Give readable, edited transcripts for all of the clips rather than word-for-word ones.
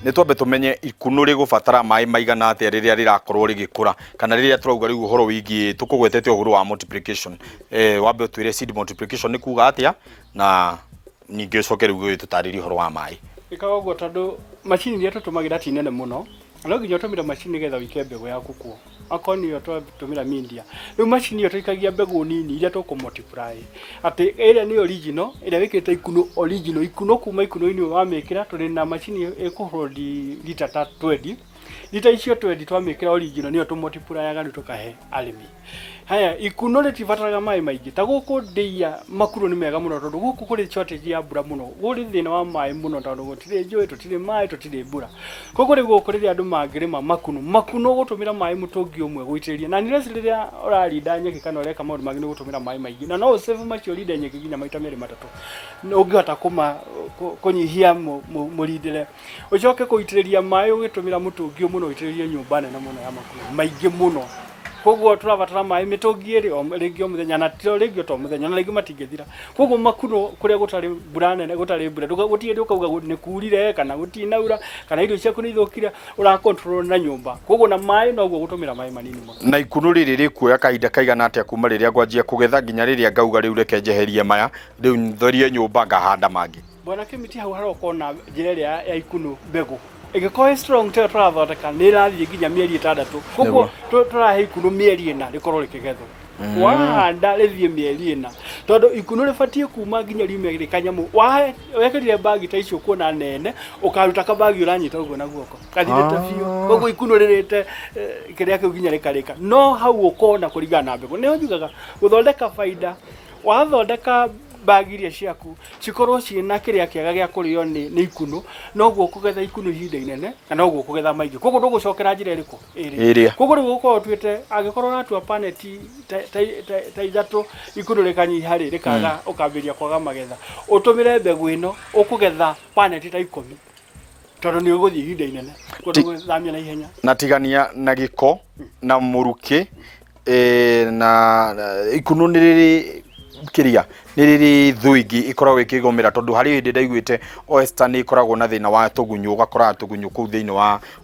nĩ twambe tumenye ikuno rĩgũbatara maĩ maigana atĩa rĩrĩa rĩrakorwo rĩgĩkũra kana rĩrĩa turauga rĩu ũhoro wĩgiĩ tũkũgwetete ũhoro wa multiplication wambe twĩre seed multiplication nĩ kuga atĩa na ningĩ ũcoke rĩu tũtarĩrie ũhoro wa maĩ. Ikaga ũguo tondũ macini iria tũtũmagĩra ti nene mũno, no nginya ũtũmĩre macini nĩgetha wĩke mbegũ yaku kuo. Akorwo nĩyo tũtũmĩra media, rĩu macini ĩyo tũikagia mbegũ nini iria tũkũmultiply atĩ ĩrĩa nĩ original ĩrĩa wĩkĩte ikuno original ikuno kuma ikuno-inĩ wamĩkĩra tũrĩ na macini ĩkũhold lita ta 20 lita icio 20 twamĩkĩra original nĩyo tũmultiplyaga rĩu tũkahe arĩmi. Haya ikuno rĩtibataraga maĩ maingĩ ta gũkũ ndĩia makuro nĩ mega mũno tondũ gũkũ kũrĩ shortage ya mbura mũno, gũrĩ thĩna wa maĩ mũno tondũ gũtirĩ njũĩ tũtirĩ maĩ tũtirĩ mbura. Koguo rĩu gũkũ rĩrĩa andũ mangĩrĩma makuno gũtũmĩra maĩ mũtũngi ũmwe gũitĩrĩria na nĩrĩo rĩrĩa ũrarinda nyeki kana ũreka maũndũ mangĩ nĩ gũtũmĩra maĩ maingĩ na no ũsave macio rinde nyeki nginya maita merĩ matatũ ũngĩhota kũnyihia mũrindĩre ũcoke kũitĩrĩria maĩ ũgĩtũmĩra mũtũngi ũmwe ũitĩrĩrie nyũmba nene mũno ya makuno maingĩ mũno. Koguo tũrabatara maĩ mĩtũngi ĩrĩ rĩngĩ o mũthenya na tiro rĩngĩ to mũthenya na rĩngĩ matingĩthira. Koguo makuno kũrĩa gũtarĩ mbura nene gũtarĩ mbura gũtirĩ ũkauga nĩ kurire kana gũtinaura kana irio ciaku nĩ ithũkire ũrakontrol na nyũmba. Koguo na maĩ noguo gũtũmĩra maĩ manini mũno. Na ikuno rĩrĩ rĩkuoya kahinda kaigana atĩa kuma rĩrĩa ngwanjia kũgetha nginya rĩrĩa ngauga rĩu reke njeherie maya rĩu thorie nyũmba ngahanda mangĩ. Bwana Kimiti hau harokorwo na njĩra ĩrĩa ya ikuno mbegũ ĩgĩkorwo strong teo tũrathondeka nĩ ĩrathiĩ nginya mĩeri 6. Koguo tũrahe ikuno mĩeri 4 rĩkorwo rĩkĩgethwo. Wahanda rĩthiĩ mĩeri 4 tondũ ikuno rĩbatiĩ kuma nginya riumia gĩrĩ kanyamũ wekĩrire bagi ta icio kuona nene ũkaruta kabagi ũranyita ũguo na guoko gathirĩte biũ. Koguo ikuno rĩrĩte kĩrĩa kĩu nginya rĩkarĩka no hau ũkona kũringana na mbegũ. Nĩyo njugaga gũthondeka baida wathondeka bagi iria ciaku cikorwo ciĩna kĩrĩa kĩega gĩa kũrĩo nĩ ikuno noguo kũgetha ikuno ihinda inene na noguo kũgetha maingĩ. Koguo ndũgũcokera njĩra ĩrĩkũ ĩrĩa. Koguo rĩu ũkorwo tuĩte angĩkorwo ũratua paneti ta ithatũ ikuno rĩkanyiha rĩ rĩkaga ũkambĩrĩria kwaga magetha ũtũmĩre mbegũ ĩno ũkũgetha paneti ta 10 tondũ nĩ ũgũthiĩ ihinda inene gũthamia na ihenya. Na tigania na gĩko na mũrukĩ na ikuno nĩ rĩrĩ kiria nĩ rĩrĩ thũingĩ ikoragwo ikĩgomera tondũ harĩ hĩndĩ ndaiguĩte oyster nĩ ikoragwo na thĩna wa tũgunyũ ũgakora tũgunyũ kũu thĩinĩ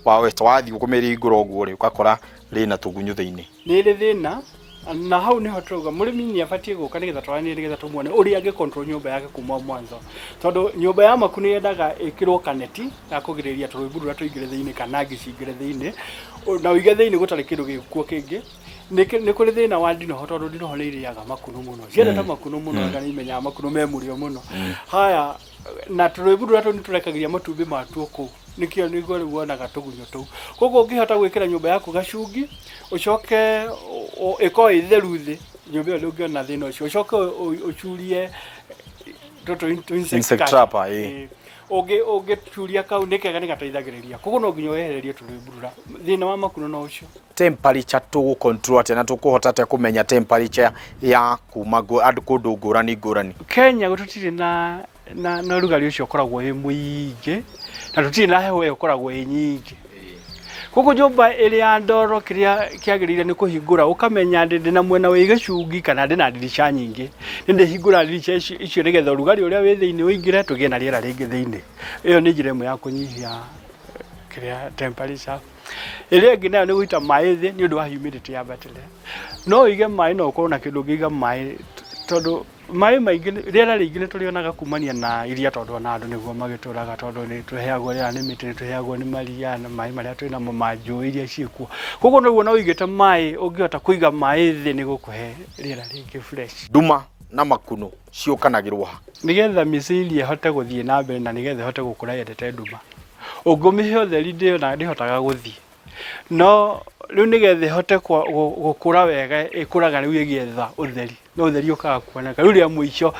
wa oyster wathiĩ kũmĩringũra ũguo rĩ ũgakora rĩna tũgunyũ thĩinĩ. Nĩ rĩ thĩna na hau nĩho tũrauga mũrĩmi nĩ abatiĩ gũka nĩgetha twaranĩrie nĩgetha tũmuone ũrĩa angĩcontrol nyũmba yake kuma mwanzo tondũ nyũmba ya maku nĩ yendaga ĩkĩrwo kaneti ya kũgirĩrĩria tũrũĩbu rũrĩa tũingĩre thĩinĩ kana ngi cingĩre thĩinĩ na ũige thĩinĩ gũtarĩ kĩndũ gĩkuo kĩngĩ. Nĩ kũrĩ thĩna wa ndinoho tondũ ndinoho nĩ irĩaga makuno mũno ciendete makuno mũno na nĩ imenyaga makuno me mũrĩo mũno. Haya na tũrũĩbu rũrĩa tũu nĩ tũrekagĩria matumbĩ matuo kũu nĩkĩo nĩguo rĩu wonaga tũgunyũ tũu. Koguo ũngĩhota gwĩkĩra nyũmba yaku gacungi ũcoke ĩkorwo ĩtheru thĩ nyũmba ĩyo ndũngĩona thĩna ũcio ũcoke ũcurie insect trap ũngĩturia kau nĩ kega nĩ gateithagĩrĩria. Koguo no nginya wehererie tũrũĩbu thĩna wa makuno no ũcio. Temperature tũgũcontrol atĩa na tũkũhota atĩa kũmenya temperature ya kuma andũ kũndũ ngũrani. Kenya gũtũtirĩ na ũrugarĩ ũcio ũkoragwo wĩ mũingĩ na tũtirĩ na heho ĩyo ĩkoragwo ĩ nyingĩ. Koguo nyũmba ĩrĩ ya ndoro kĩrĩa kĩagĩrĩire nĩ kũhingũra ũkamenya ndĩ na mwena wĩ gĩcungi kana ndĩ na ndirica nyingĩ nĩ ndĩhingũra ndirica icio nĩgetha ũrugarĩ ũrĩa wĩ thĩinĩ ũingĩre tũgĩe na rĩera rĩngĩ thĩinĩ. Ĩyo nĩ njĩra ĩmwe ya kũnyihia kĩrĩa temperature. Ĩrĩa ĩngĩ nayo nĩ gũita maĩ thĩ nĩ ũndũ wa humidity yambatĩre. No ũige maĩ no ũkorwo na kĩndũ ũngĩiga maĩ tondũ maĩ maingĩ rĩera rĩingĩ nĩ tũrĩonaga kumania na iria tondũ ona andũ nĩguo magĩtũraga tondũ nĩ tũheagwo rĩera nĩ mĩtĩ nĩ tũheagwo nĩ maria na maĩ marĩa twĩ namo ma njũĩ iria ciĩkuo. Koguo nĩguo na ũigĩte maĩ ũngĩhota kũiga maĩ thĩ nĩ gũkũhe rĩera rĩngĩ fresh. Nduma na makuno ciũkanagĩrwo ha nĩgetha mĩciri ĩhote gũthiĩ na mbere na nĩgetha ĩhote gũkũra yendete nduma. Ũngĩmĩhe ũtheri ndĩhotaga gũthiĩ no rĩu nĩgetha ĩhote gũkũra wega ĩkũraga rĩu ĩgĩetha ũtheri no ũtheri ũkaga kuoneka rĩu rĩa mũico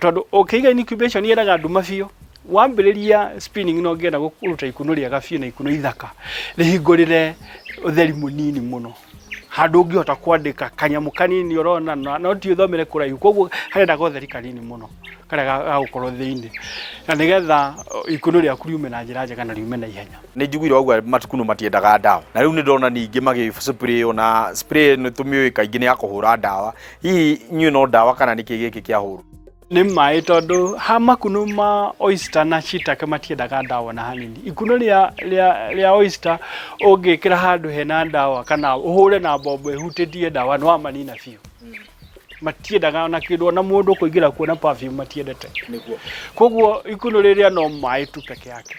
tondũ ũkĩiga incubation yendaga nduma biũ wambĩrĩria spinning no ngĩenda gũruta ikuno rĩega biũ na ikuno ithaka rĩhingũrĩre ũtheri mũnini mũno handũ ũngĩhota kwandĩka kanyamũ kanini ũrona no ti ũthomere kũraihu. Koguo harendaga ũtheri kanini mũno karĩa gagũkorwo thĩinĩ na nĩgetha ikuno rĩaku riume na njĩra njega na riume na ihenya. Nĩ njiguire ũguo matukuno matiendaga ndawa na rĩu nĩ ndona ningĩ magĩ spray nĩ tũmĩũĩ kaingĩ nĩ ya kũhũra ndawa. Hihi nyuĩ no ndawa kana nĩkĩ gĩkĩ kĩa hũrwo? nĩ maĩ tondũ ha makunũ ma oyster na shiitake matiendaga ndawa na hanini. Ikuno rĩa oyster ũngĩkĩra handũ hena ndawa kana ũhũre na mbombo ĩhutĩtie ndawa no amanina biũ. Matiendaga na kĩndũ na mũndũ kũingĩra kuona perfume matiendete. Koguo ikuno rĩrĩa no maĩ tu peke yake.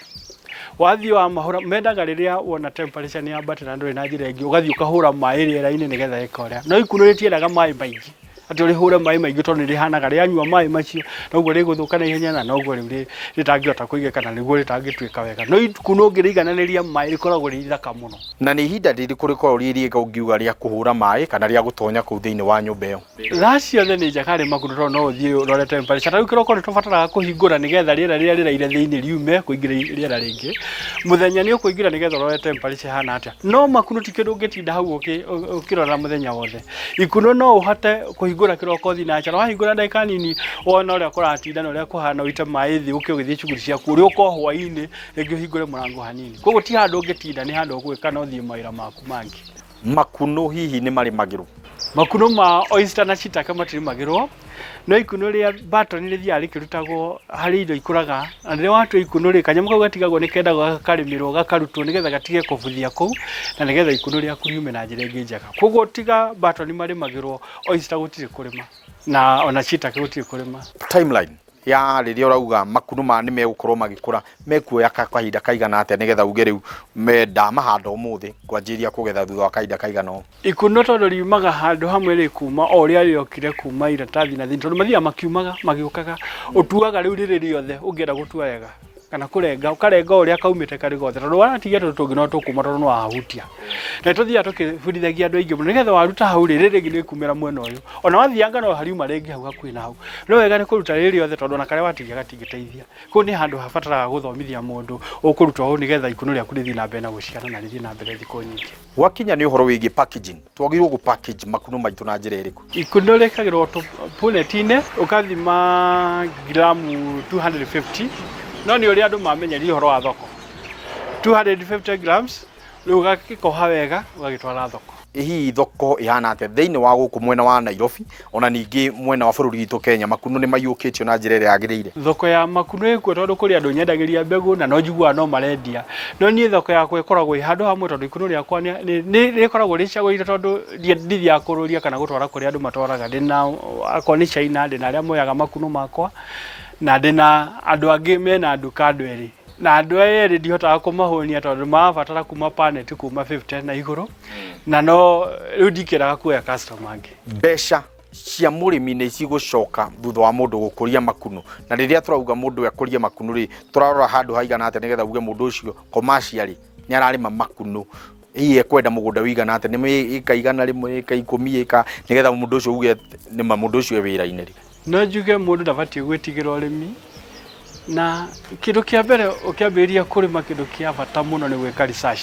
Wathiĩ wa mahũra mendaga rĩrĩa wona temperature nĩ yambate na ndũrĩ na njĩra ĩngĩ ũgathiĩ ũkahũra maĩ rĩera-inĩ nĩgetha ĩkorĩa. No ikuno rĩtiendaga maĩ maingĩ. Atĩ ũrĩhũre maĩ maingĩ tondũ nĩrĩhanaga rĩanyua maĩ macio noguo rĩgũthũka na ihenya na noguo rĩu rĩtangĩhota kũigĩka na nĩguo rĩtangĩtuĩka wega. No ikuno ũngĩrĩigananĩria maĩ rĩkoragwo rĩ ithaka mũno. Na nĩ ihinda rĩrĩkũ rĩkoragwo rĩ rĩega ũngiuga rĩa kũhũra maĩ kana rĩa gũtonya kũu thĩinĩ wa nyũmba ĩyo? Thaa ciothe nĩ njega harĩ makunũ tondũ no ũthiĩ ũrore temperature. Ta rĩu kĩroko nĩtũbataraga kũhingũra nĩgetha rĩera rĩrĩa rĩraire thĩinĩ riume kũingĩra rĩera rĩngĩ. Mũthenya nĩ ũkũingĩra nĩgetha ũrore temperature hana atĩa. No makunũ ti kĩndũ ũngĩtinda hau ũkĩrora mũthenya wothe. Ikuno no ũhote kũhingũra kĩroko thina acha wahingũra ndagĩka nini wona ũrĩa kũratinda na ũrĩa kũhana ũite maĩ thĩ ũgĩthiĩ cuguri ciaku ũrĩa ũko hwainĩ rĩngĩ ũhingũre mũrango hanini. Koguo ti handũ ũngĩtinda nĩ handũ ũgwĩka na ũthiĩ mawĩra maku mangĩ. Makunũ hihi nĩ marĩmagĩrwo? Makunũ ma oyster na shiitake matirĩmagĩrwo. No ikuno rĩa batoni rĩthiaga rĩkĩrutagwo harĩ indo ikũraga na rĩrĩa watua ikuno rĩ kanyamũ kau gatigagwo nĩkenda gakarĩmĩrwo gakarutwo nĩgetha gatige kũbuthia kũu na nĩgetha ikuno rĩaku riume na njĩra ĩngĩ njega. Koguo tiga batoni marĩmagĩrwo oyster gũtirĩ kũrĩma na ona shiitake gũtirĩ kũrĩma. Timeline ya rĩrĩa ũrauga makunũ ma nĩ megũkorwo magĩkũra mekuoya kahinda kaigana atĩa nĩgetha uge rĩu ndamahanda ũmũthĩ kwanjĩria kũgetha thutha wa kahinda kaigana ũũ? Ikuno tondũ riumaga handũ hamwe rĩ kuma o ũrĩa rĩokire kuma iratathi na thĩinĩ tondũ mathiaga makiumaga magĩũkaga ũtuaga rĩu rĩrĩ rĩothe ũngĩenda gũtua wega kana kũrenga ũkarenga ũrĩa kaumĩte karĩ gothe tondũ wanatigia tondũ tũngĩ no tũkuma tondũ no wahutia. Na tũthiaga tũkĩbundithagia andũ aingĩ mũno nĩgetha waruta hau rĩrĩ rĩngĩ nĩ kumĩra mwena ũyũ ona wathianga no hariuma rĩngĩ hau hakuhĩ na hau. No wega nĩ kũruta rĩrĩ rĩothe tondũ ona karĩa watigia gatingĩteithia. Kũu nĩ handũ habataraga gũthomithia mũndũ ũkũruta hau nĩgetha ikuno rĩaku rĩthiĩ na mbere na gũciara na rĩthiĩ na mbere thikũ nyingĩ. Gwakinya nĩ ũhoro wĩgiĩ packaging twagĩrĩirwo gũ-package makunũ maitũ na njĩra ĩrĩkũ? Ikuno rĩkagĩrwo tũpũneti-inĩ ũkathima gramu 250 no nĩ ũrĩa andũ mamenyeria ũhoro wa thoko 250 grams rĩu ũgagĩkoha wega ũgagĩtwara thoko. Hihi thoko ihana atĩa thĩinĩ wa gũkũ mwena wa Nairobi ona ningĩ mwena wa bũrũri witũ Kenya makunũ nĩ maiyũkĩtio na njĩra ĩrĩa yagĩrĩire? Thoko ya makunũ ĩkuo tondũ kũrĩ andũ nyendagĩria mbegũ na no njiguaga no marendia no niĩ thoko yakwa ĩkoragwo ĩ handũ hamwe tondũ ikuno rĩakwa nĩ rĩkoragwo rĩcagũrĩte tondũ ndithiaga kũrũria kana gũtwara kũrĩa andũ matwaraga. Ndĩna akorwo nĩ China ndĩna arĩa moyaga makunũ makwa na ndĩna andũ angĩ mena nduka andũ erĩ na andũ erĩ ndihotaga kũmahũnia tondũ marabatara kuma panet kuma 50 na igũrũ na no rĩu ndikĩraga kuoya customer angĩ. Mbeca cia mũrĩmi nĩ cigũcoka thutha wa mũndũ gũkũria makunũ na rĩrĩa tũrauga mũndũ akũrie makunũ rĩ tũrarora handũ haigana atĩa nĩgetha uge mũndũ ũcio commercially nĩ ararĩma makunũ hihi ekwenda mũgũnda wĩigana atĩa nĩ ĩka igana rĩmwe ĩka 10 ĩka nĩgetha mũndũ ũcio uge nĩ mũndũ ũcio wĩra-inĩ rĩ? No njuge mũndũ ndabatiĩ gwĩtigĩra ũrĩmi na kĩndũ kĩa mbere ũkĩambĩrĩria kũrĩma kĩndũ kĩa bata mũno nĩ gwĩka research.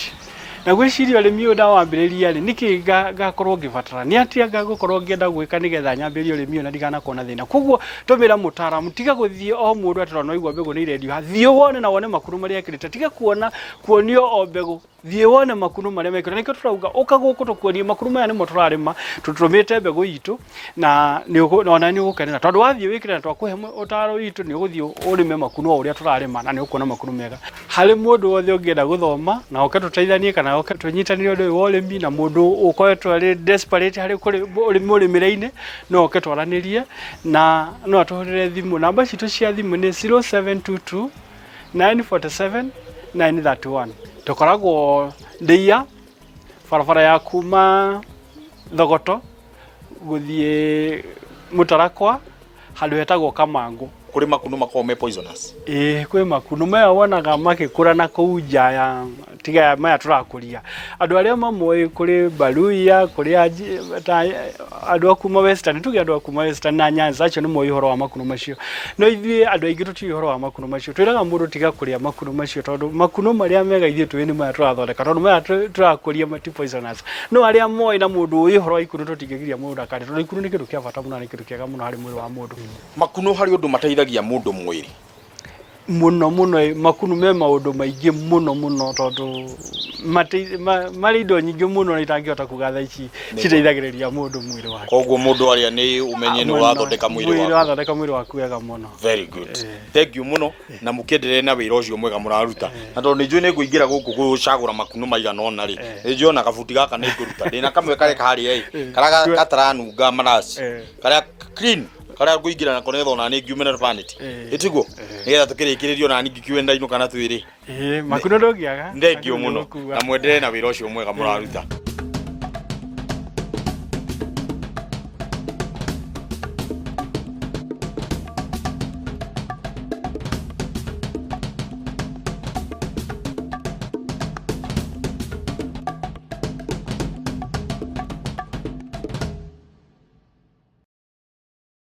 Na gwĩciria ũrĩmi ũyũ ndawambĩrĩria rĩ nĩkĩ ngakorwo ngĩbatara nĩ atĩa ngagũkorwo ngĩenda gwĩka nĩgetha nyambĩrĩrie ũrĩmi ũyũ na ndiganakorwo na thĩna. Koguo tũmĩra mũtaaramu tiga gũthiĩ o mũndũ atĩ no igua mbegũ nĩ irendio thiĩ wone na wone makunũ marĩa ekĩrĩte tiga kuonio o mbegũ thiĩ wone makunũ marĩa mekĩrĩte. Nĩkĩo tũrauga ũka gũkũ tũkuonie makunũ maya nĩmo tũrarĩma tũtũmĩte mbegũ itũ na ona nĩ ũgũkenera tondũ wathiĩ wĩkĩre na twakũhe ũtaaro witũ nĩ ũgũthiĩ ũrĩme makunũ o ũrĩa tũrarĩma na nĩ ũkuona makunũ mega. Harĩ mũndũ wothe ũngĩenda gũthoma na oke tũteithanie kana oke tũnyitanĩre ũndũ ũyũ wa ũrĩmi na mũndũ ũkoretwo arĩ desperate harĩ ũrĩmi-inĩ no oke twaranĩrie na no atũhũrĩre thimũ. Namba citũ cia thimũ nĩ 0722 947 931. Tũkoragwo Ndeiya barabara ya kuma Thogoto gũthiĩ Mũtarakwa handũ hetagwo Kamangũ. Kũrĩ makunũ makoragwo me poisonous? Kwĩ makunũ maya wonaga makĩkũra na kũu nja ya tiga maya tũrakũria. Andũ arĩa mamoĩ kũrĩ Baruya kũrĩ andũ a kuma Western tuge andũ a kuma Western na Nyanza acio nĩ moĩ ũhoro wa makunũ macio. No ithuĩ andũ aingĩ tũtiũĩ ũhoro wa makunũ macio. Twĩraga mũndũ tiga kũrĩa makunũ macio tondũ makunũ marĩa mega ithuĩ tũĩ nĩ maya tũrathondeka tondũ maya tũrakũria mati poisonous. No arĩa moĩ na mũndũ ũĩ ũhoro wa ikuno tũtingĩgiria mũndũ ndakarĩe tondũ ikuno nĩ kĩndũ kĩa bata mũno na nĩ kĩndũ kĩega mũno harĩ mwĩrĩ wa mũndũ. Makunũ harĩ ũndũ mateithagia mũndũ mwĩrĩ? muno makunu me maundu maingi muno tondu mari indo nyingi muno na itangihota kuga thaa ici citeithagiriria mundu mwiri wake. Koguo mundu aria ni umenye ni urathondeka mwiri waku. Urathondeka mwiri waku wega muno. Very good. Thank you muno na mukendelee na wira ucio mwega muraruta. Na tondu njui ni nguingira guku gucagura makunu maigana ona ri. Ni njona kabuti gaka ni nguruta. Ndina kamwe kare kahari kara kataranunga marasi. Kara clean kara nguingira na konetho na ni ngiumena vanity. Itiguo. Nigetha tukirikiririo na ningi kiwenda ino kana twiri. Makunu ndongiaga. Thank you muno na mwendelee na wira ucio mwega muraruta.